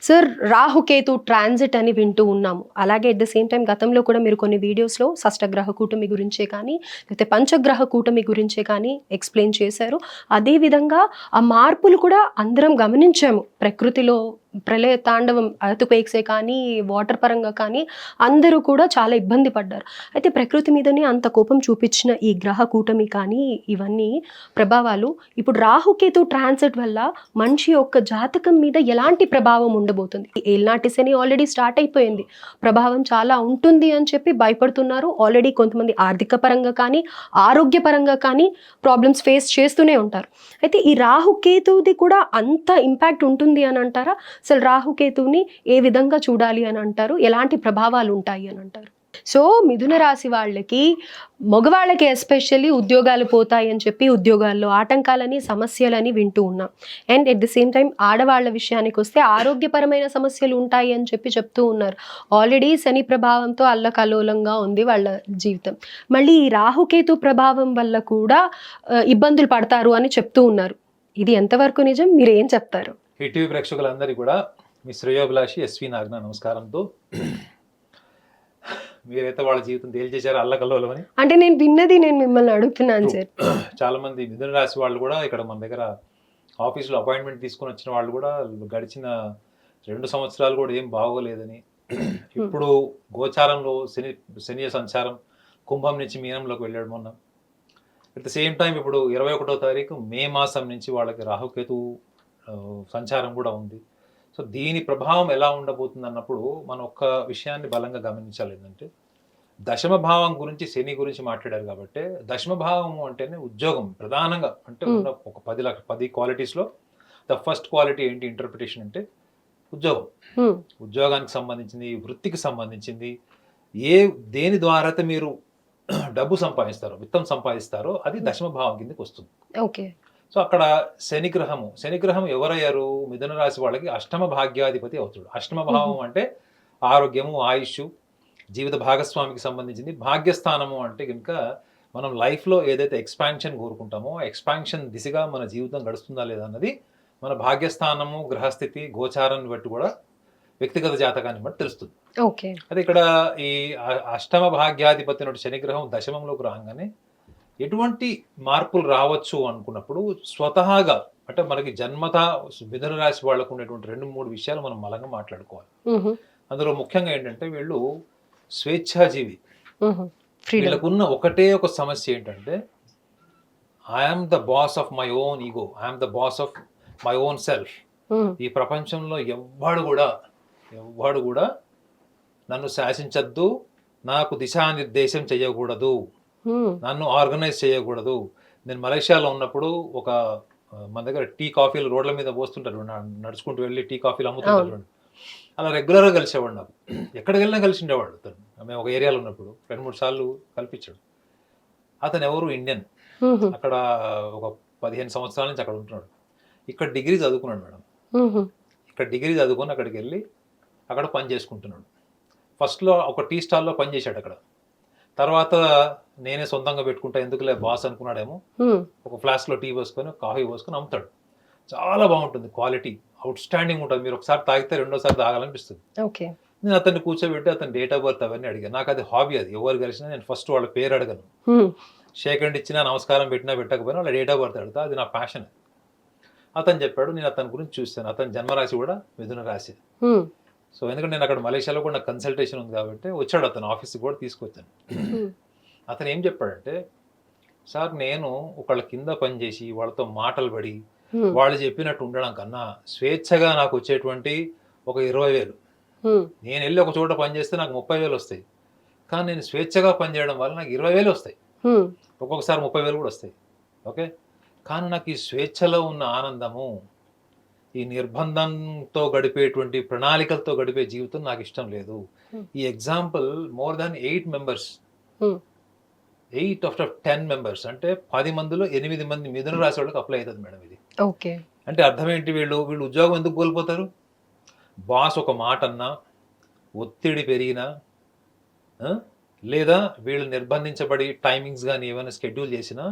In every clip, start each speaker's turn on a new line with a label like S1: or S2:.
S1: Sir Rahu Ketu transit అని వింటూ ఉన్నాము. అలాగే ఎట్ ద సేమ్ టైం గతంలో కూడా మీరు కొన్ని వీడియోస్లో షష్టగ్రహ కూటమి గురించే కానీ లేకపోతే పంచగ్రహ కూటమి గురించే కానీ ఎక్స్ప్లెయిన్ చేశారు. అదేవిధంగా ఆ మార్పులు కూడా అందరం గమనించాము. ప్రకృతిలో ప్రళయ తాండవం ఎర్త్‌క్వేక్సే కానీ వాటర్ పరంగా కానీ అందరూ కూడా చాలా ఇబ్బంది పడ్డారు. అయితే ప్రకృతి మీదనే అంత కోపం చూపించిన ఈ గ్రహ కూటమి కానీ ఇవన్నీ ప్రభావాలు ఇప్పుడు రాహుకేతు ట్రాన్సిట్ వల్ల మనిషి యొక్క జాతకం మీద ఎలాంటి ప్రభావం ఉండబోతుంది? ఏళ్నాటి శని ఆల్రెడీ స్టార్ట్ అయిపోయింది. ప్రభావం చాలా ఉంటుంది అని చెప్పి భయపడుతున్నారు. ఆల్రెడీ కొంతమంది ఆర్థిక పరంగా కానీ ఆరోగ్యపరంగా కానీ ప్రాబ్లమ్స్ ఫేస్ చేస్తూనే ఉంటారు. అయితే ఈ రాహుకేతువుది కూడా అంత ఇంపాక్ట్ ఉంటుంది అని అంటారా? అసలు రాహుకేతువుని ఏ విధంగా చూడాలి అని అంటారు? ఎలాంటి ప్రభావాలు ఉంటాయి అని అంటారు? సో మిథున రాశి వాళ్ళకి మగవాళ్ళకి ఎస్పెషల్లీ ఉద్యోగాలు పోతాయి అని చెప్పి ఉద్యోగాల్లో ఆటంకాలని సమస్యలని వింటూ ఉన్నాం. And at the same time ఆడవాళ్ళ విషయానికి వస్తే ఆరోగ్యపరమైన సమస్యలు ఉంటాయి అని చెప్పి చెప్తూ ఉన్నారు. ఆల్రెడీ శని ప్రభావంతో అల్లకల్లోలంగా ఉంది వాళ్ళ జీవితం. మళ్ళీ ఈ రాహుకేతు ప్రభావం వల్ల కూడా ఇబ్బందులు పడతారు అని చెప్తూ ఉన్నారు. ఇది ఎంతవరకు నిజం? మీరు ఏం చెప్తారు?
S2: ఈటీవీ ప్రేక్షకులందరికీ కూడా మీ శ్రేయోభిలాషి ఎస్వి నాగన నమస్కారంతో. మీరైతే వాళ్ళ జీవితం తేల్చేశారు అల్లకల్లోలమని.
S1: అంటే నేను మిమ్మల్ని అడుగుతున్నాను సార్.
S2: చాలా మంది మిథున రాశి వాళ్ళు కూడా ఇక్కడ మన దగ్గర ఆఫీస్లో అపాయింట్మెంట్ తీసుకొని వచ్చిన వాళ్ళు కూడా గడిచిన 2 సంవత్సరాలు కూడా ఏం బాగోలేదని, ఇప్పుడు గోచారంలో శని సంచారం కుంభం నుంచి మీనంలోకి వెళ్ళాడు మొన్న. అట్ ద సేమ్ టైం ఇప్పుడు 21వ తారీఖు మే మాసం నుంచి వాళ్ళకి రాహుకేతు సంచారం కూడా ఉంది. సో దీని ప్రభావం ఎలా ఉండబోతుంది అన్నప్పుడు మనం ఒక్క విషయాన్ని బలంగా గమనించాలి. ఏంటంటే దశమ భావం గురించి శని గురించి మాట్లాడారు కాబట్టి దశమ భావం అంటేనే ఉద్యోగం ప్రధానంగా. అంటే ఉన్న ఒక 10 క్వాలిటీస్లో ద ఫస్ట్ క్వాలిటీ ఏంటి ఇంటర్ప్రిటేషన్ అంటే ఉద్యోగం. ఉద్యోగానికి సంబంధించింది, వృత్తికి సంబంధించింది, దేని ద్వారా అయితే మీరు డబ్బు సంపాదిస్తారో, విత్తం సంపాదిస్తారో అది దశమ భావం కిందకి వస్తుంది.
S1: ఓకే.
S2: సో అక్కడ శనిగ్రహం ఎవరయ్యారు? మిథున రాశి వాళ్ళకి అష్టమ భాగ్యాధిపతి అవుతాడు. అష్టమ భావం అంటే ఆరోగ్యము, ఆయుష్, జీవిత భాగస్వామికి సంబంధించింది. భాగ్యస్థానము అంటే కనుక మనం లైఫ్లో ఏదైతే ఎక్స్పాన్షన్ కోరుకుంటామో ఎక్స్పాన్షన్ దిశగా మన జీవితం గడుస్తుందా లేదా అన్నది మన భాగ్యస్థానము, గ్రహస్థితి, గోచారాన్ని బట్టి కూడా వ్యక్తిగత జాతకాన్ని బట్టి తెలుస్తుంది.
S1: ఓకే.
S2: అదే ఇక్కడ ఈ అష్టమ భాగ్యాధిపతి నుండి శనిగ్రహం దశమంలోకి రాగానే ఎటువంటి మార్పులు రావచ్చు అనుకున్నప్పుడు స్వతహాగా అంటే మనకి జన్మత మిథున రాశి వాళ్ళకు ఉండేటువంటి 2-3 విషయాలు మనం బలంగా మాట్లాడుకోవాలి. అందులో ముఖ్యంగా ఏంటంటే వీళ్ళు స్వేచ్ఛాజీవి. వీళ్ళకున్న ఒకటే ఒక సమస్య ఏంటంటే I'm the boss of my own ego, I'm the boss of my own self. ఈ ప్రపంచంలో ఎవ్వడు కూడా నన్ను శాసించద్దు, నాకు దిశానిర్దేశం చేయకూడదు, నన్ను ఆర్గనైజ్ చేయకూడదు. నేను మలేషియాలో ఉన్నప్పుడు మన దగ్గర టీ కాఫీలు రోడ్ల మీద పోస్తుంటారు, నడుచుకుంటూ వెళ్ళి టీ కాఫీలు అమ్ముతుంటారు. అలా రెగ్యులర్గా కలిసేవాడు. నాకు ఎక్కడికి వెళ్ళినా కలిసి ఉండేవాడు అతను. మేము ఒక ఏరియాలో ఉన్నప్పుడు 2-3 సార్లు కల్పించాడు. అతను ఎవరు? ఇండియన్. అక్కడ ఒక 15 సంవత్సరాల నుంచి అక్కడ ఉంటున్నాడు. ఇక్కడ డిగ్రీ చదువుకున్నాడు మేడం. ఇక్కడ డిగ్రీ చదువుకొని అక్కడికి వెళ్ళి అక్కడ పని చేసుకుంటున్నాడు. ఫస్ట్లో ఒక టీ స్టాల్లో పని చేశాడు అక్కడ. తర్వాత నేనే సొంతంగా పెట్టుకుంటా ఎందుకులే బాస్ అనుకున్నాడేమో, ఒక ఫ్లాస్క్లో టీ పోసుకొని కాఫీ పోసుకొని అమ్ముతాడు. చాలా బాగుంటుంది, క్వాలిటీ అవుట్ స్టాండింగ్ ఉంటుంది. మీరు ఒకసారి తాగితే రెండోసారి తాగాలనిపిస్తుంది. నేను అతన్ని కూర్చోబెట్టి అతని డేట్ ఆఫ్ బర్త్ అవన్నీ అడిగాను. నాకు అది హాబీ. అది ఎవరు కలిసినా నేను ఫస్ట్ వాళ్ళ పేరు అడగను, షేక్ హ్యాండ్ ఇచ్చినా నమస్కారం పెట్టినా పెట్టకపోయినా వాళ్ళ డేట్ ఆఫ్ బర్త్ అడుగుతా. అది నా ప్యాషన్. అతను చెప్పాడు. నేను అతని గురించి చూస్తాను. అతని జన్మరాశి కూడా మిథున రాశి. సో ఎందుకంటే నేను అక్కడ మలేషియాలో కూడా నాకు కన్సల్టేషన్ ఉంది కాబట్టి వచ్చాడు అతను, ఆఫీస్కి కూడా తీసుకొచ్చాను. అతను ఏం చెప్పాడంటే, సార్ నేను ఒకళ్ళ కింద పనిచేసి వాళ్ళతో మాటలు పడి వాళ్ళు చెప్పినట్టు ఉండడం కన్నా స్వేచ్ఛగా నాకు వచ్చేటువంటి ఒక 20,000, నేను వెళ్ళి ఒక చోట పనిచేస్తే నాకు 30,000 వస్తాయి. కానీ నేను స్వేచ్ఛగా పనిచేయడం వల్ల నాకు 20,000 వస్తాయి, ఒక్కొక్కసారి 30,000 కూడా వస్తాయి. ఓకే. కానీ నాకు ఈ స్వేచ్ఛలో ఉన్న ఆనందము, ఈ నిర్బంధంతో గడిపేటువంటి ప్రణాళికలతో గడిపే జీవితం నాకు ఇష్టం లేదు. ఈ example more than 8 members, 8 out of 10 members అంటే 10 మందిలో 8 మంది మిథున రాశి వాళ్ళకి అప్లై అవుతుంది మేడం ఇది.
S1: ఓకే.
S2: అంటే అర్థం ఏంటి? వీళ్ళు ఉద్యోగం ఎందుకు కోల్పోతారు? బాస్ ఒక మాట అన్నా, ఒత్తిడి పెరిగినా, లేదా వీళ్ళు నిర్బంధించబడి టైమింగ్స్ కానీ ఏమైనా షెడ్యూల్ చేసినా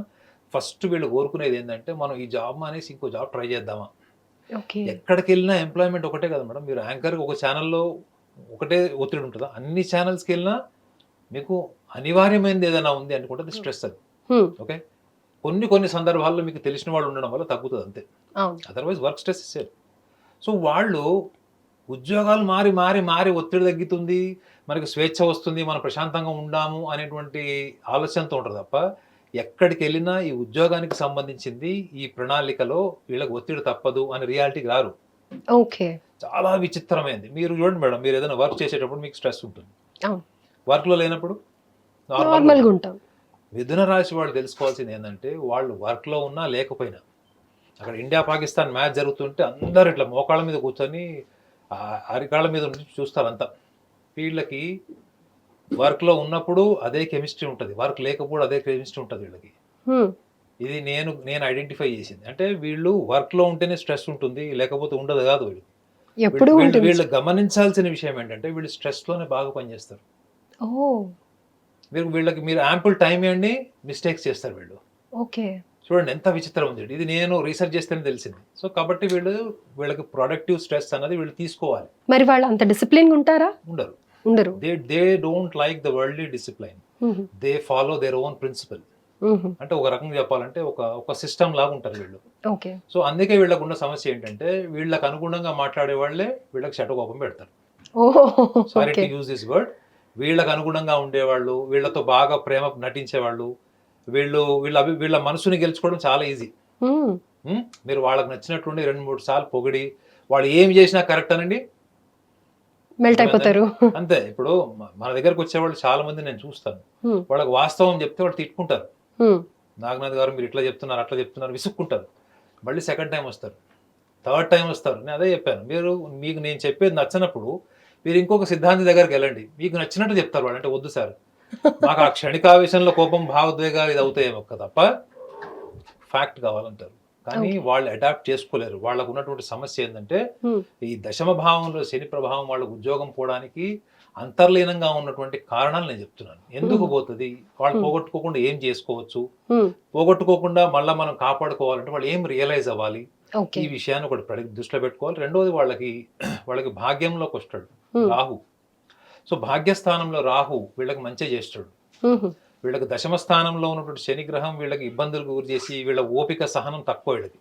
S2: ఫస్ట్ వీళ్ళు కోరుకునేది ఏంటంటే మనం ఈ జాబ్ మానేసి ఇంకో జాబ్ ట్రై చేద్దామా,
S1: ఓకే.
S2: ఎక్కడికి వెళ్ళినా ఎంప్లాయ్మెంట్ ఒకటే కదా మేడం. మీరు యాంకర్గా ఒక ఛానల్లో ఒకటే ఒత్తిడి ఉంటుందా? అన్ని ఛానల్స్కి వెళ్ళినా మీకు అనివార్యమైనది ఏదైనా ఉంది అనుకుంటే అది స్ట్రెస్ అది. ఓకే. కొన్ని సందర్భాల్లో మీకు తెలిసిన వాళ్ళు ఉండడం వల్ల తగ్గుతుంది అంతే.
S1: అవును.
S2: అదర్వైజ్ వర్క్ స్ట్రెస్ ఇస్తారు. సో వాళ్ళు ఉద్యోగాలు మారి మారి మారి ఒత్తిడి తగ్గుతుంది, మనకి స్వేచ్ఛ వస్తుంది, మనం ప్రశాంతంగా ఉండాము అనేటువంటి ఆలోచనతో ఉంటారు తప్ప ఎక్కడికి వెళ్ళినా ఈ ఉద్యోగానికి సంబంధించింది ఈ ప్రణాళికలో వీళ్ళకి ఒత్తిడి తప్పదు అని రియాలిటీకి రారు.
S1: ఓకే.
S2: చాలా విచిత్రమైంది. మీరు చూడండి మేడం, మీరు ఏదైనా వర్క్ చేసేటప్పుడు మీకు స్ట్రెస్ ఉంటుంది.
S1: అవును.
S2: వర్క్లో లేనప్పుడు
S1: నార్మల్గా ఉంటాం.
S2: మిథున రాశి వాళ్ళు తెలుసుకోవాల్సింది ఏంటంటే వాళ్ళు వర్క్లో ఉన్నా లేకపోయినా అక్కడ ఇండియా పాకిస్తాన్ మ్యాచ్ జరుగుతుంటే అందరూ ఇట్లా మోకాళ్ళ మీద కూర్చొని అరికాళ్ళ మీద ఉండి చూస్తారు అంతా. వీళ్ళకి వర్క్లో ఉన్నప్పుడు అదే కెమిస్ట్రీ ఉంటుంది, వర్క్ లేకపోవడం అదే కెమిస్ట్రీ ఉంటుంది వీళ్ళకి. ఇది నేను ఐడెంటిఫై చేసింది. అంటే వీళ్ళు వర్క్లో ఉంటేనే స్ట్రెస్ ఉంటుంది, లేకపోతే ఉండదు కాదు. వీళ్ళు గమనించాల్సిన విషయం ఏంటంటే వీళ్ళు స్ట్రెస్లోనే బాగా పనిచేస్తారు. మీరు యాంపుల్ టైం ఇవ్వండి, మిస్టేక్స్ చేస్తారు వీళ్ళు.
S1: ఓకే.
S2: చూడండి ఎంత విచిత్రం ఉంది. ఇది నేను రీసెర్చ్ చేస్తేనే తెలిసింది. సో కాబట్టి వీళ్ళకి ప్రొడక్టివ్ స్ట్రెస్ అనేది వీళ్ళు తీసుకోవాలి.
S1: మరి వాళ్ళు అంత డిసిప్లిన్ ఉంటారా? ఉండరు.
S2: They don't like the worldly discipline. They follow their own principle. అంటే ఒక రకంగా చెప్పాలంటే ఒక సిస్టమ్ లాగా ఉంటారు వీళ్ళు.
S1: ఓకే.
S2: సో అందుకే వీళ్ళకు ఉన్న సమస్య ఏంటంటే వీళ్ళకి అనుగుణంగా మాట్లాడే వాళ్ళే వీళ్ళకి శటకోపం పెడతారు. Sorry to use this word. వీళ్ళకి అనుగుణంగా ఉండేవాళ్ళు, వీళ్ళతో బాగా ప్రేమ నటించేవాళ్ళు, వీళ్ళ మనసుని గెలుచుకోవడం చాలా ఈజీ. మీరు వాళ్ళకి నచ్చినట్టుండి 2-3 సార్లు పొగిడి వాళ్ళు ఏమి చేసినా కరెక్ట్ అనండి,
S1: మెల్ట్ అయిపోతారు
S2: అంతే. ఇప్పుడు మన దగ్గరకు వచ్చేవాళ్ళు చాలా మంది నేను చూస్తాను, వాళ్ళకి వాస్తవం చెప్తే వాళ్ళు తిట్టుకుంటారు. నాగనాథ్ గారు మీరు ఇట్లా చెప్తున్నారు అట్లా చెప్తున్నారు విసుక్కుంటారు. మళ్ళీ సెకండ్ టైం వస్తారు, థర్డ్ టైం వస్తారు. నేను అదే చెప్పాను, మీకు నేను చెప్పేది నచ్చినప్పుడు మీరు ఇంకొక సిద్ధాంతి దగ్గరికి వెళ్ళండి, మీకు నచ్చినట్టు చెప్తారు వాళ్ళు. అంటే వద్దు సార్, మాకు ఆ క్షణికావేశంలో కోపం భావోద్వేగాలు ఇది అవుతాయేమో తప్ప ఫ్యాక్ట్ కావాలంటారు. కానీ వాళ్ళు అడాప్ట్ చేసుకోలేరు. వాళ్ళకు ఉన్నటువంటి సమస్య ఏంటంటే ఈ దశమ భావంలో శని ప్రభావం వాళ్ళకు ఉద్యోగం పోవడానికి అంతర్లీనంగా ఉన్నటువంటి కారణాలు నేను చెప్తున్నాను. ఎందుకు పోతుంది, వాళ్ళు పోగొట్టుకోకుండా ఏం చేసుకోవచ్చు, పోగొట్టుకోకుండా మళ్ళీ మనం కాపాడుకోవాలంటే వాళ్ళు ఏం రియలైజ్ అవ్వాలి, ఈ విషయాన్ని ఒకటి దృష్టిలో పెట్టుకోవాలి. రెండోది వాళ్ళకి భాగ్యంలోకి వస్తాడు రాహు. సో భాగ్యస్థానంలో రాహు వీళ్ళకి మంచి చేస్తాడు. వీళ్ళకి దశమ స్థానంలో ఉన్నటువంటి శనిగ్రహం వీళ్ళకి ఇబ్బందులకు గురి చేసి వీళ్ళ ఓపిక సహనం తక్కువ. వీళ్ళకి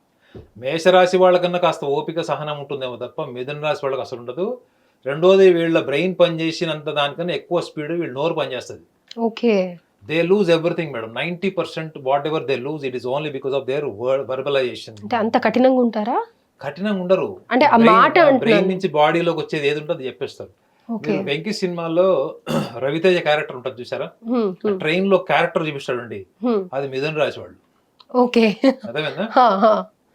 S2: మేషరాశి వాళ్ళకన్నా కాస్త ఓపిక సహనం ఉంటుందేమో తప్ప మిథున రాశి వాళ్ళకి అసలు ఉండదు. రెండోది వీళ్ళ బ్రెయిన్ పనిచేసినంత దానికన్నా ఎక్కువ స్పీడ్ వీళ్ళ నోరు పనిచేస్తుంది. They lose everything madam. 90% whatever they lose it is only because of their verbalization.
S1: అంత కఠినంగా ఉంటారా?
S2: కఠినంగా ఉండరు.
S1: అంటే
S2: బ్రెయిన్ నుంచి బాడీలోకి వచ్చేది ఏది ఉంటుంది చెప్పేస్తారు. వెంకీ సినిమాలో రవితేజ క్యారెక్టర్ ఉంటుంది చూసారా, ట్రైన్ లో క్యారెక్టర్ చూపిస్తాడు అండి, అది మిథున రాశి వాళ్ళు. అదేవిధంగా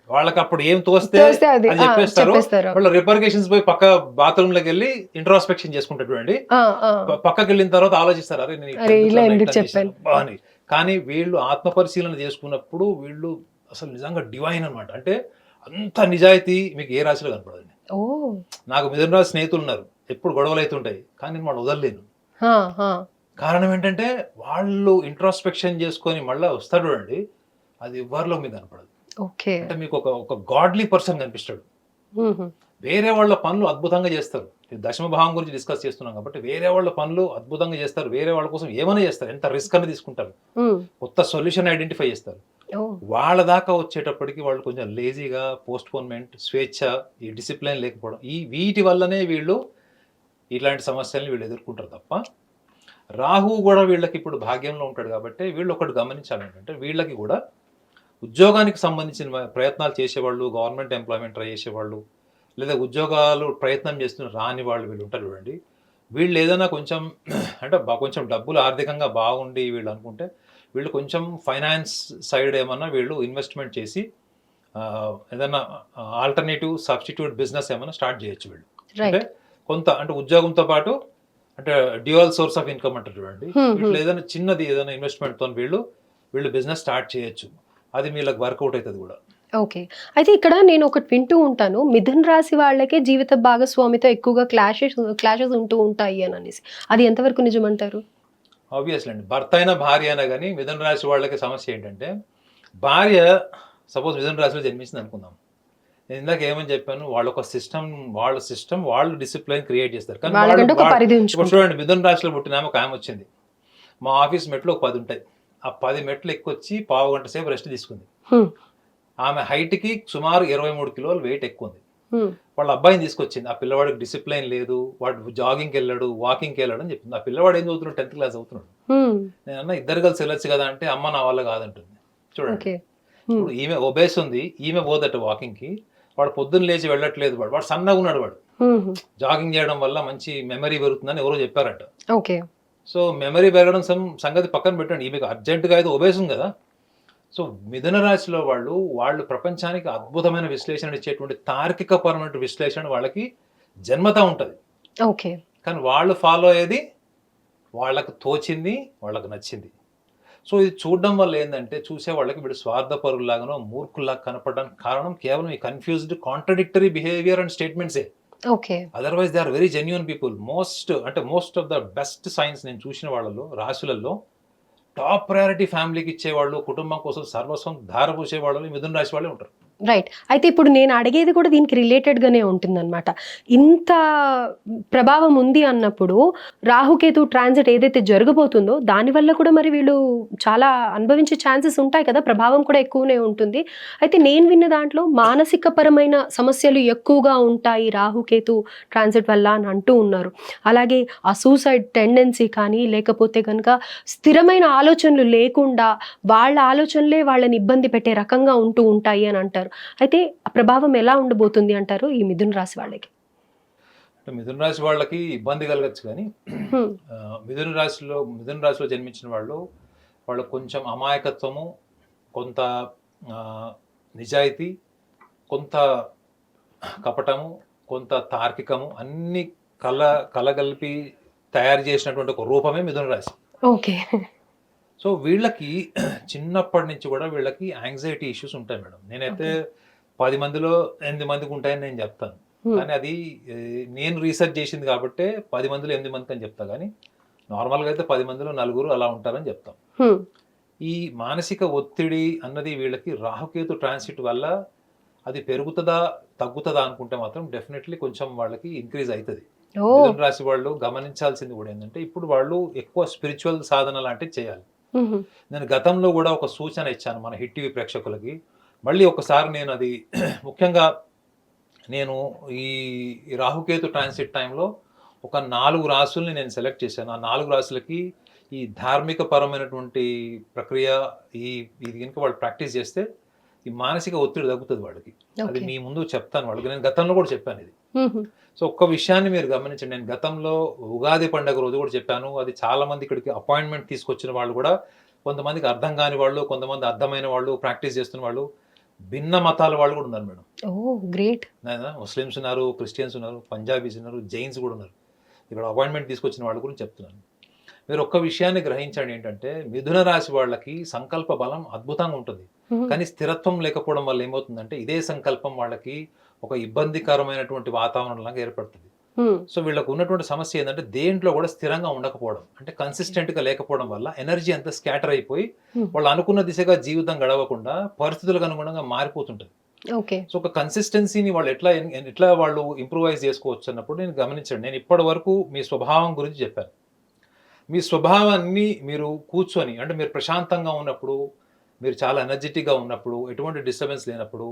S2: వాళ్ళకి అప్పుడు ఏం తోస్తే అది చెప్పేస్తారు. వాళ్ళు రిపర్కేషన్స్ పోయి పక్క బాత్రూమ్ లోకి వెళ్ళి ఇంట్రాస్పెక్షన్ చేసుకుంటాడు అండి. పక్కకి వెళ్ళిన తర్వాత ఆలోచిస్తారు, అరే నేను అని. కానీ వీళ్ళు ఆత్మ పరిశీలన చేసుకున్నప్పుడు వీళ్ళు అసలు నిజంగా డివైన్ అనమాట. అంటే అంత నిజాయితీ మీకు ఏ రాశిలో కనపడదండి. నాకు మిథున రాశి స్నేహితులు ఉన్నారు, ఎప్పుడు గొడవలు అవుతుంటాయి, కానీ నేను వాళ్ళు వదలలేను. కారణం ఏంటంటే వాళ్ళు ఇంట్రాస్పెక్షన్ చేసుకొని మళ్ళీ వస్తాడు అండి, అది ఎవరిలో మీకు కనపడదు. అంటే మీకు ఒక గాడ్లీ పర్సన్ కనిపిస్తాడు. వేరే వాళ్ళ పనులు అద్భుతంగా చేస్తారు. దశమ భావం గురించి డిస్కస్ చేస్తున్నాం కాబట్టి వేరే వాళ్ళ పనులు అద్భుతంగా చేస్తారు. వేరే వాళ్ళ కోసం ఏమైనా చేస్తారు, ఎంత రిస్క్ అని తీసుకుంటారు, కొత్త సొల్యూషన్ ఐడెంటిఫై చేస్తారు. వాళ్ళ దాకా వచ్చేటప్పటికి వాళ్ళు కొంచెం లేజీగా, పోస్ట్పోన్మెంట్, స్వేచ్ఛ, ఈ డిసిప్లిన్ లేకపోవడం, వీటి వల్లనే వీళ్ళు ఇలాంటి సమస్యల్ని వీళ్ళు ఎదుర్కొంటారు తప్ప. రాహు కూడా వీళ్ళకి ఇప్పుడు భాగ్యంలో ఉంటాడు కాబట్టి వీళ్ళు ఒకటి గమనించాలి ఏంటంటే వీళ్ళకి కూడా ఉద్యోగానికి సంబంధించిన ప్రయత్నాలు చేసేవాళ్ళు, గవర్నమెంట్ ఎంప్లాయ్మెంట్ ట్రై చేసేవాళ్ళు, లేదా ఉద్యోగాలు ప్రయత్నం చేస్తున్న రాని వాళ్ళు వీళ్ళు ఉంటారు చూడండి. వీళ్ళు ఏదైనా కొంచెం అంటే కొంచెం డబ్బులు ఆర్థికంగా బాగుండి వీళ్ళు అనుకుంటే వీళ్ళు కొంచెం ఫైనాన్స్ సైడ్ ఏమన్నా వీళ్ళు ఇన్వెస్ట్మెంట్ చేసి ఏదైనా ఆల్టర్నేటివ్ సబ్స్టిట్యూట్ బిజినెస్ ఏమైనా స్టార్ట్ చేయొచ్చు వీళ్ళు. అంటే కొంత అంటే ఉద్యోగంతో పాటు అంటే డ్యూయల్ సోర్స్ ఆఫ్ ఇన్కమ్ అంటారు చూడండి. వీళ్ళు ఏదైనా చిన్నది ఏదైనా ఇన్వెస్ట్మెంట్తో వీళ్ళు బిజినెస్ స్టార్ట్ చేయొచ్చు. అది వీళ్ళకి వర్కౌట్ అవుతుంది కూడా.
S1: ఓకే. అయితే ఇక్కడ నేను ఒకటి వింటూ ఉంటాను, మిథున రాశి వాళ్ళకే జీవిత భాగస్వామితో ఎక్కువగా క్లాషెస్ ఉంటూ ఉంటాయి అని అనేసి. అది ఎంతవరకు నిజమంటారు?
S2: ఆబ్వియస్లీ అండి, భర్త అయినా భార్య అయినా కానీ మిథున రాశి వాళ్ళకి సమస్య ఏంటంటే భార్య సపోజ్ మిథున రాశిలో జన్మించింది అనుకుందాం, నేను ఇందాక ఏమని చెప్పాను, వాళ్ళ సిస్టమ్ వాళ్ళు డిసిప్లైన్ క్రియేట్ చేస్తారు. కానీ
S1: వాళ్ళకంటే ఒక పరిధి
S2: ఇప్పుడు
S1: ఉంచుకుంటారు.
S2: చూడండి, మిథున రాశిలో పుట్టిన ఆమె ఒక ఆమె వచ్చింది. మా ఆఫీస్ మెట్లు ఒక 10 ఉంటాయి. ఆ 10 మెట్లు ఎక్కొచ్చి పావు గంట సేపు రెస్ట్ తీసుకుంది.
S1: హ్మ్.
S2: ఆమె హైట్‌కి సుమారు 23 కిలోలు వెయిట్ ఎక్కువ ఉంది.
S1: హ్మ్.
S2: వాళ్ళ అబ్బాయిని తీసుకొచ్చింది. ఆ పిల్లవాడికి డిసిప్లైన్ లేదు. వాడు జాగింగ్‌కి వెళ్ళాడు, వాకింగ్‌కి వెళ్ళాడు అని చెప్పింది. ఆ పిల్లవాడు ఏం చదువుతున్నాడు? 10th క్లాస్ చదువుతున్నాడు.
S1: హ్మ్.
S2: నేనన్నా ఇద్దరు కలిసి వెళ్ళొచ్చు కదా అంటే, అమ్మ నా వల్ల కాదంటుంది. చూడండి.
S1: ఓకే. హ్మ్.
S2: ఇప్పుడు ఈమె ఒబేస్ ఉంది. ఈమె పోదట వాకింగ్‌కి. వాడు పొద్దున్న లేచి వెళ్ళట్లేదు వాడు. వాడు సన్నగా ఉన్నాడు వాడు.
S1: హుహు.
S2: జాగింగ్ చేయడం వల్ల మంచి మెమరీ పెరుగుతుందని ఎవరో చెప్పారట.
S1: ఓకే.
S2: సో, మెమరీ పెరగడం సంగతి పక్కన పెట్టండి. ఈమెకు అర్జెంట్‌గా అయితే ఒబేస్ ఉంది కదా! సో, మిథున రాశిలో వాళ్ళు ప్రపంచానికి అద్భుతమైన విశ్లేషణ ఇచ్చేటువంటి తార్కికపరమైన విశ్లేషణ వాళ్ళకి జన్మతా ఉంటది.
S1: ఓకే.
S2: కానీ వాళ్ళు ఫాలో అయ్యేది వాళ్ళకి తోచింది, వాళ్ళకి నచ్చింది. సో, ఇది చూడడం వల్ల ఏందంటే, చూసే వాళ్ళకి వీడు స్వార్థపరుల్లాగానో, మూర్ఖుల్లాగా కనపడడానికి కారణం కేవలం ఈ కన్‌ఫ్యూజ్డ్, కాంట్రడిక్టరీ బిహేవియర్ అండ్ స్టేట్మెంట్సే.
S1: Okay.
S2: Otherwise they are very genuine people. Most of the best science నేను చూసిన వాళ్ళలో, రాశులలో టాప్ ప్రయారిటీ ఫ్యామిలీకి ఇచ్చేవాళ్ళు, కుటుంబం కోసం సర్వస్వం ధారపోసే వాళ్ళు ఈ మిథున రాశి వాళ్ళే ఉంటారు.
S1: రైట్. అయితే ఇప్పుడు నేను అడిగేది కూడా దీనికి రిలేటెడ్‌గానే ఉంటుందనమాట. ఇంత ప్రభావం ఉంది అన్నప్పుడు రాహుకేతు ట్రాన్సిట్ ఏదైతే జరగబోతుందో దానివల్ల కూడా మరి వీళ్ళు చాలా అనుభవించే ఛాన్సెస్ ఉంటాయి కదా! ప్రభావం కూడా ఎక్కువనే ఉంటుంది. అయితే నేను విన్న దాంట్లో మానసికపరమైన సమస్యలు ఎక్కువగా ఉంటాయి రాహుకేతు ట్రాన్సిట్ వల్ల అని అంటూ ఉన్నారు. అలాగే ఆ సూసైడ్ టెండెన్సీ కానీ లేకపోతే గనుక స్థిరమైన ఆలోచనలు లేకుండా వాళ్ళ ఆలోచనలే వాళ్ళని ఇబ్బంది పెట్టే రకంగా ఉంటూ ఉంటాయి అని అంటారు. అయితే ఆ ప్రభావం ఎలా ఉండబోతుంది అంటారు ఈ మిథున రాశి వాళ్ళకి?
S2: అంటే మిథున రాశి వాళ్ళకి ఇబ్బంది కలగచ్చు గానీ,
S1: హ్మ్.
S2: మిథున రాశిలో జన్మించిన వాళ్ళకి కొంచెం అమాయకత్వము, కొంత నిజాయితీ, కొంత కపటము, కొంత తార్కికము అన్నీ కలగలిపి తయారు చేసినటువంటి ఒక రూపమే మిథున రాశి.
S1: ఓకే.
S2: సో, వీళ్ళకి చిన్నప్పటి నుంచి కూడా వీళ్ళకి యాంగ్జైటీ ఇష్యూస్ ఉంటాయి మేడం. నేనైతే
S1: ఓకే.
S2: 10 మందిలో 8 మందికి ఉంటాయని నేను చెప్తాను.
S1: హ్మ్.
S2: కానీ అది నేను రీసెర్చ్ చేసింది కాబట్టే 10 మందిలో 8 మందికని చెప్తా గానీ, నార్మల్‌గా అయితే 10 మందిలో నలుగురు అలా ఉంటారని చెప్తాం.
S1: హ్మ్.
S2: ఈ మానసిక ఒత్తిడి అన్నది వీళ్ళకి రాహుకేతు ట్రాన్సిట్ వల్ల అది పెరుగుతదా? తగ్గుతదా? అనుకుంటే మాత్రం డెఫినెట్‌లీ కొంచెం వాళ్ళకి ఇంక్రీజ్ అయితది.
S1: ఓహ్!
S2: మిథున రాశి వాళ్ళు గమనించాల్సింది కూడా ఏందంటే, ఇప్పుడు వాళ్ళు ఎక్కువ స్పిరిచ్యువల్ సాధన లాంటివి చేయాలి.
S1: హుహు.
S2: నేను గతంలో గూడా ఒక సూచన ఇచ్చాను మన హిట్ టీవీ ప్రేక్షకులకి. మళ్ళీ ఒకసారి నేను అది ముఖ్యంగా నేను ఈ ఈ రాహుకేతు ట్రాన్సిట్ టైంలో ఒక 4 రాసుల్ని నేను సెలెక్ట్ చేశాను. ఆ 4 రాసులకి ఈ ధార్మిక పరమైనటువంటి ప్రక్రియ ఇది గనుక వాళ్ళు ప్రాక్టీస్ చేస్తే ఈ మానసిక ఒత్తిడి తగ్గుతది వాళ్ళకి. అది
S1: ఓకే.
S2: మీ ముందు చెప్తాను వాళ్ళకి. నేను గతంలో కూడా చెప్పానిది.
S1: హుహు.
S2: సో, ఒక్క విషయాన్ని మీరు గమనించండి. నేను గతంలో ఉగాది పండుగ రోజు కూడా చెప్పాను. అది చాలామంది ఇక్కడికి అపాయింట్‌మెంట్ తీసుకొచ్చిన వాళ్ళు కూడా కొంతమందికి అర్థం కాని వాళ్ళు, కొంతమంది అర్థమైన వాళ్ళు, ప్రాక్టీస్ చేస్తున్న వాళ్ళు, భిన్న మతాల వాళ్ళు కూడా ఉన్నారు మేడం.
S1: ఓహ్! గ్రేట్.
S2: ముస్లిమ్స్ ఉన్నారు, క్రిస్టియన్స్ ఉన్నారు, పంజాబీస్ ఉన్నారు, జైన్స్ కూడా ఉన్నారు. ఇక్కడ అపాయింట్‌మెంట్ తీసుకొచ్చిన వాళ్ళ గురించి చెప్తున్నాను. మీరు ఒక్క విషయాన్ని గ్రహించండి ఏంటంటే, మిథున రాశి వాళ్ళకి సంకల్ప బలం అద్భుతంగా ఉంటుంది.
S1: హుహు.
S2: కానీ స్థిరత్వం లేకపోవడం వల్ల ఏమవుతుందంటే, ఇదే సంకల్పం వాళ్ళకి ఒక ఇబ్బందికరమైనటువంటి వాతావరణంలాగా ఏర్పడుతుంది.
S1: హ్మ్.
S2: సో, వీళ్ళకు ఉన్నటువంటి సమస్య ఏందంటే, దేంట్లో కూడా స్థిరంగా ఉండకపోవడం. అంటే కన్సిస్టెంట్‌గా లేకపోవడం వల్ల ఎనర్జీ అంతా స్కాటర్ అయిపోయి,
S1: హ్మ్.
S2: వాళ్ళు అనుకున్న దిశగా జీవితం గడవకుండా పరిస్థితులకు అనుగుణంగా మారిపోతుంటది.
S1: ఓకే.
S2: సో, ఒక కన్సిస్టెన్సీని వాళ్ళు ఎట్లా వాళ్ళు ఇంప్రూవైజ్ చేసుకోవచ్చు అన్నప్పుడు నేను గమనించండి. నేను ఇప్పటి వరకు మీ స్వభావం గురించి చెప్పాను. మీ స్వభావాన్ని మీరు కూర్చొని అంటే మీరు ప్రశాంతంగా ఉన్నప్పుడు, మీరు చాలా ఎనర్జిటిక్‌గా ఉన్నప్పుడు, ఎటువంటి డిస్టర్బెన్స్ లేనప్పుడు,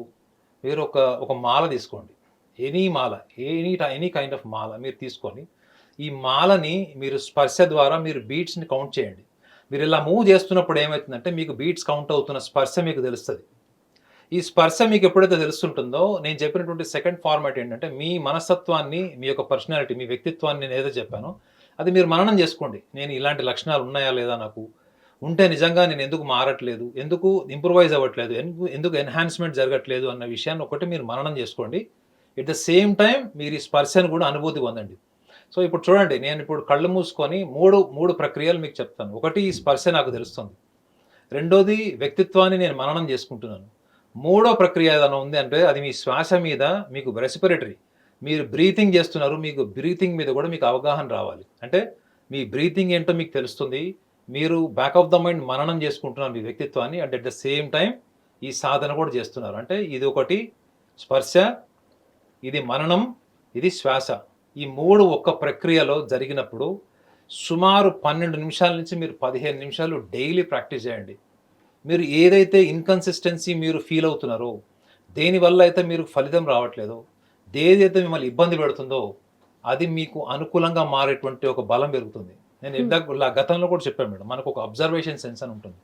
S2: మీరు ఒక మాల తీసుకోండి. ఎనీ మాల, ఎనీ కైండ్ ఆఫ్ మాల మీరు తీసుకొని, ఈ మాలని మీరు స్పర్శ ద్వారా మీరు బీట్స్‌ని కౌంట్ చేయండి. మీరు ఇలా మూవ్ చేస్తున్నప్పుడు ఏమైతుందంటే, మీకు బీట్స్ కౌంట్ అవుతున్న స్పర్శ మీకు తెలుస్తది. ఈ స్పర్శ మీకు ఎప్పుడైతే తెలుస్తుంటుందో, నేను చెప్పినటువంటి సెకండ్ ఫార్మాట్ ఏంటంటే, మీ మనస్తత్వాన్ని, మీ యొక్క పర్సనాలిటీ, మీ వ్యక్తిత్వాన్ని నేను ఏదైతే చెప్పానో, అది మీరు మననం చేసుకోండి. నేను ఇలాంటి లక్షణాలు ఉన్నాయా లేదా నాకు? ఉంటే నిజంగా నేను ఎందుకు మారట్లేదు? ఎందుకు ఇంప్రూవైజ్ అవ్వట్లేదు? ఎందుకు ఎన్హాన్స్‌మెంట్ జరగట్లేదు అన్న విషయాన్ని ఒకటి మీరు మననం చేసుకోండి. ఎట్ ద సేమ్ టైమ్ మీరు ఈ స్పర్శను కూడా అనుభూతి పొందండి. సో, ఇప్పుడు చూడండి, నేను ఇప్పుడు కళ్ళు మూసుకొని 3 ప్రక్రియలు మీకు చెప్తాను. ఒకటి ఈ స్పర్శ నాకు తెలుస్తుంది. రెండోది వ్యక్తిత్వాన్ని నేను మననం చేసుకుంటున్నాను. మూడో ప్రక్రియ ఏదైనా ఉంది అంటే అది మీ శ్వాస మీద మీకు రెస్పిరేటరీ. మీరు బ్రీతింగ్ చేస్తున్నారు. మీకు బ్రీతింగ్ మీద కూడా మీకు అవగాహన రావాలి. అంటే మీ బ్రీతింగ్ ఏంటో మీకు తెలుస్తుంది. మీరు బ్యాక్ ఆఫ్ ద మైండ్ మననం చేసుకుంటున్నారు మీ వ్యక్తిత్వాన్ని. And at the same time ఈ సాధన కూడా చేస్తున్నారు. అంటే ఇది ఒకటి స్పర్శ, ఇది మననం, ఇది శ్వాస. ఈ 3 ఒక్క ప్రక్రియలో జరిగినప్పుడు సుమారు 12 నిమిషాల నుంచి మీరు 15 నిమిషాలు డైలీ ప్రాక్టీస్ చేయండి. మీరు ఏదైతే ఇన్కన్సిస్టెన్సీ మీరు ఫీల్ అవుతున్నారో, దేనివల్ల అయితే మీరు ఫలితం రావట్లేదో, ఏదైతే మిమ్మల్ని ఇబ్బంది పెడుతుందో అది మీకు అనుకూలంగా మారేటువంటి ఒక బలం పెరుగుతుంది. నేను గతంలో కూడా చెప్పాను మేడం, మనకు ఒక అబ్జర్వేషన్ సెన్స్ అని ఉంటుంది.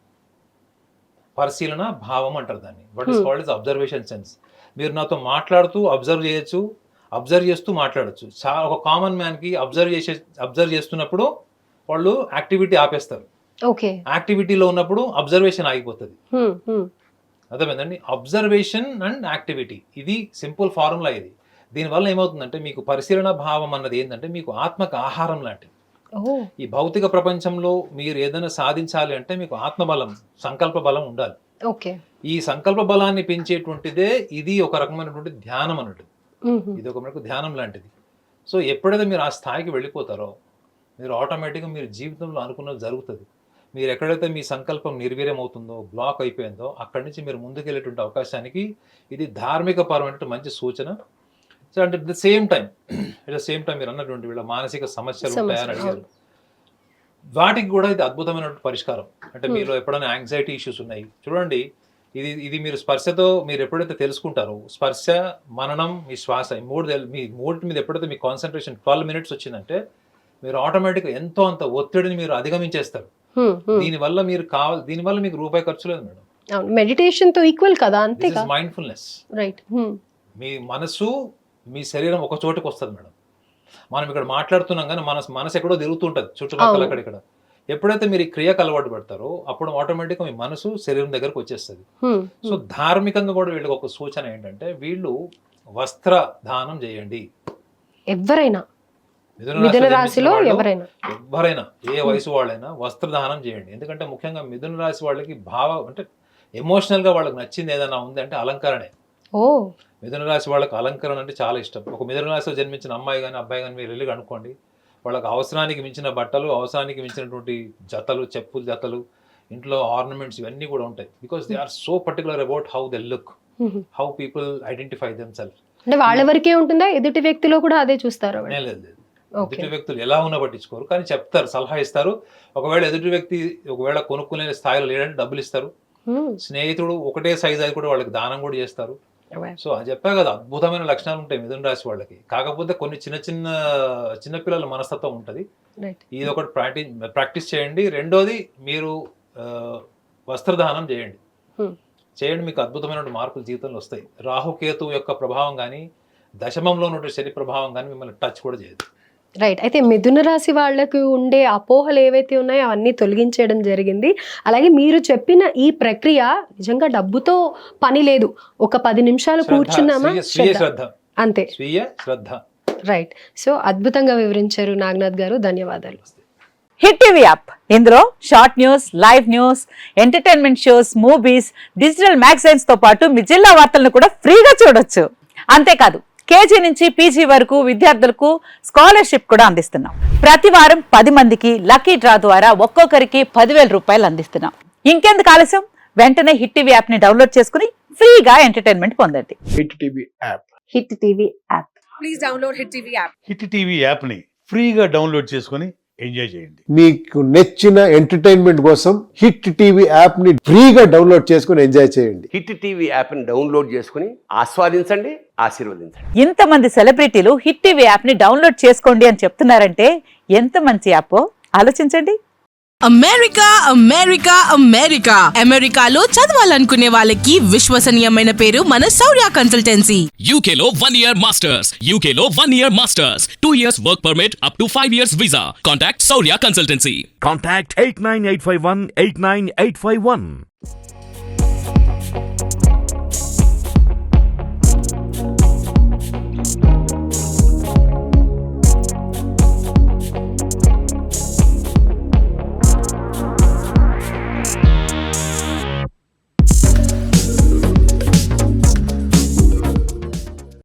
S2: పరిశీలన భావం అంటారు దాన్ని. What is called is observation sense. మీరు నాతో మాట్లాడుతూ అబ్జర్వ్ చేయొచ్చు, అబ్జర్వ్ చేస్తూ మాట్లాడచ్చు. ఒక కామన్ మ్యాన్కి అబ్జర్వ్ చేస్తున్నప్పుడు వాళ్ళు యాక్టివిటీ ఆపేస్తారు. యాక్టివిటీలో ఉన్నప్పుడు అబ్జర్వేషన్ ఆగిపోతుంది. అర్థమైందండి? అబ్జర్వేషన్ అండ్ యాక్టివిటీ, ఇది సింపుల్ ఫార్ములా. ఇది దీనివల్ల ఏమవుతుందంటే మీకు పరిశీలన భావం అన్నది ఏంటంటే మీకు ఆత్మకు ఆహారం లాంటిది. ఈ భౌతిక ప్రపంచంలో మీరు ఏదైనా సాధించాలి అంటే మీకు ఆత్మబలం, సంకల్ప బలం ఉండాలి. ఈ సంకల్ప బలాన్ని పెంచేటువంటిదే ఇది ఒక రకమైనటువంటి ధ్యానం అన్నట్టు. ఇది ఒక మనకు ధ్యానం లాంటిది. సో ఎప్పుడైతే మీరు ఆ స్థాయికి వెళ్ళిపోతారో మీరు ఆటోమేటిక్గా మీరు జీవితంలో అనుకున్నది జరుగుతుంది. మీరు ఎక్కడైతే మీ సంకల్పం నిర్వీర్యం అవుతుందో, బ్లాక్ అయిపోయిందో, అక్కడి నుంచి మీరు ముందుకెళ్ళేటువంటి అవకాశానికి ఇది ధార్మిక పరమైన మంచి సూచన. సో అంటే అట్ ద సేమ్ టైం మీరు అన్నటువంటి వీళ్ళ మానసిక సమస్యలు ఉంటాయని అడిగారు. వాటికి కూడా ఇది అద్భుతమైనటువంటి పరిష్కారం. అంటే మీలో ఎప్పుడైనా యాంగ్జైటీ ఇష్యూస్ ఉన్నాయి చూడండి, ఇది మీరు స్పర్శతో మీరు ఎప్పుడైతే తెలుసుకుంటారో, స్పర్శ, మననం, మీ శ్వాస, ఈ మూడు మీద ఎప్పుడైతే మీ కాన్సన్ట్రేషన్ 12 minutes వచ్చిందంటే మీరు ఆటోమేటిక్గా ఎంతో అంత ఒత్తిడిని మీరు అధిగమించేస్తారు. దీనివల్ల మీకు రూపాయి ఖర్చు లేదు మేడం.
S1: మెడిటేషన్ తో ఈక్వల్ కదా, అంతే.
S2: మైండ్ఫుల్నెస్. రైట్. మీ మనసు, మీ శరీరం ఒక చోటుకు వస్తుంది మేడం. మనం ఇక్కడ మాట్లాడుతున్నాం కానీ మనసు ఎక్కడో తిరుగుతుంటది చుట్టుపక్కల అక్కడిక్కడ. ఎప్పుడైతే మీరు ఈ క్రియకు అలవాటు పెడతారో అప్పుడు ఆటోమేటిక్గా మీ మనసు శరీరం దగ్గరకు వచ్చేస్తుంది. సో ధార్మికంగా కూడా వీళ్ళకి ఒక సూచన ఏంటంటే వీళ్ళు వస్త్ర దానం చేయండి.
S1: ఎవరైనా మిథున రాశిలో ఎవరైనా
S2: ఏ వయసు వాళ్ళైనా వస్త్రదానం చేయండి. ఎందుకంటే ముఖ్యంగా మిథున రాశి వాళ్ళకి అంటే ఎమోషనల్ గా వాళ్ళకి నచ్చింది ఏదైనా ఉంది అంటే అలంకరణే. మిథున రాశి వాళ్ళకి అలంకరణ అంటే చాలా ఇష్టం. ఒక మిథున రాశిలో జన్మించిన అమ్మాయి కానీ అబ్బాయి కానీ మీరు వెళ్ళి అనుకోండి, వాళ్ళకి అవసరానికి మించిన బట్టలు, అవసరానికి మించినటువంటి జతలు, చెప్పులు జతలు, ఇంట్లో ఆర్నమెంట్స్ ఇవన్నీ కూడా ఉంటాయి. Because they are so particular about how they look, how people identify themself.
S1: అంటే వాళ్ళ వరకే ఉంటుందా, ఎదుటి వ్యక్తిలో కూడా అదే చూస్తారు?
S2: లేదు, ఎదుటి వ్యక్తులు ఎలా ఉన్నా పట్టించుకోరు, కానీ చెప్తారు, సలహా ఇస్తారు. ఒకవేళ ఎదుటి వ్యక్తి కొనుక్కునే స్థాయిలో లేదంటే డబ్బులు ఇస్తారు. స్నేహితుడు ఒకటే సైజ్ అది కూడా వాళ్ళకి దానం కూడా చేస్తారు. సో అది చెప్పా కదా, అద్భుతమైన లక్షణాలు ఉంటాయి మిథున రాశి వాళ్ళకి. కాకపోతే కొన్ని చిన్న పిల్లల మనస్తత్వం ఉంటుంది. ఇది ఒకటి ప్రాక్టీస్ చేయండి. రెండోది మీరు వస్త్రదానం చేయండి. మీకు అద్భుతమైన మార్పులు జీవితంలో వస్తాయి. రాహుకేతు యొక్క ప్రభావం కానీ, దశమంలో ఉన్న శని ప్రభావం కానీ మిమ్మల్ని టచ్ కూడా చేయదు.
S1: రైట్. అయితే మిథున రాశి వాళ్ళకు ఉండే అపోహలు ఏవైతే ఉన్నాయో అవన్నీ తొలగించేయడం జరిగింది. అలాగే మీరు చెప్పిన ఈ ప్రక్రియ నిజంగా డబ్బుతో పని లేదు. ఒక 10 నిమిషాలు కూర్చున్నామా, అంతే,
S2: స్వీయ శ్రద్ధ.
S1: రైట్. సో అద్భుతంగా వివరించారు నాగనాథ్ గారు, ధన్యవాదాలు.
S3: హిట్ టీవీ యాప్, ఇందులో short news, live news, entertainment shows, movies, digital magazines తో పాటు మీ జిల్లా వార్తలను కూడా ఫ్రీగా చూడొచ్చు. అంతేకాదు కేజీ నుంచి పీజీ వరకు విద్యార్థులకు స్కాలర్షిప్ కూడా అందిస్తున్నాం. ప్రతి వారం 10 మందికి లక్కీ డ్రా ద్వారా ఒక్కొక్కరికి 10,000 రూపాయలు అందిస్తున్నాం. ఇంకెందుకు ఆలస్యం, వెంటనే హిట్ టీవీ యాప్ ని డౌన్లోడ్ చేసుకుని ఫ్రీగా ఎంటర్టైన్మెంట్ పొందండి.
S4: Hit TV app.
S3: Hit TV app.
S5: Please download hit TV app.
S4: Hit TV app ని ఫ్రీగా డౌన్లోడ్ చేసుకుని ఎంజాయ్ చేయండి.
S6: మీకు నచ్చిన ఎంటర్టైన్మెంట్ కోసం హిట్ టీవీ యాప్ ని ఫ్రీగా డౌన్లోడ్ చేసుకుని ఎంజాయ్ చేయండి.
S7: హిట్ టీవీ యాప్ ని డౌన్లోడ్ చేసుకుని ఆస్వాదించండి, ఆశీర్వదించండి.
S3: ఇంతమంది సెలబ్రిటీలు హిట్ టీవీ యాప్ ని డౌన్లోడ్ చేసుకోండి అని చెప్తున్నారంటే ఎంత మంచి యాప్ ఆలోచించండి.
S5: అమెరికా అమెరికా అమెరికా అమెరికాలో చదవాలనుకునే వాళ్ళకి విశ్వసనీయమైన పేరు మన శౌర్య కన్సల్టెన్సీ.
S8: UK లో 1 year masters, UK లో 1 year masters, 2 years work permit up to 5 years visa. Contact Saurya Consultancy.
S9: Contact 89851 89851.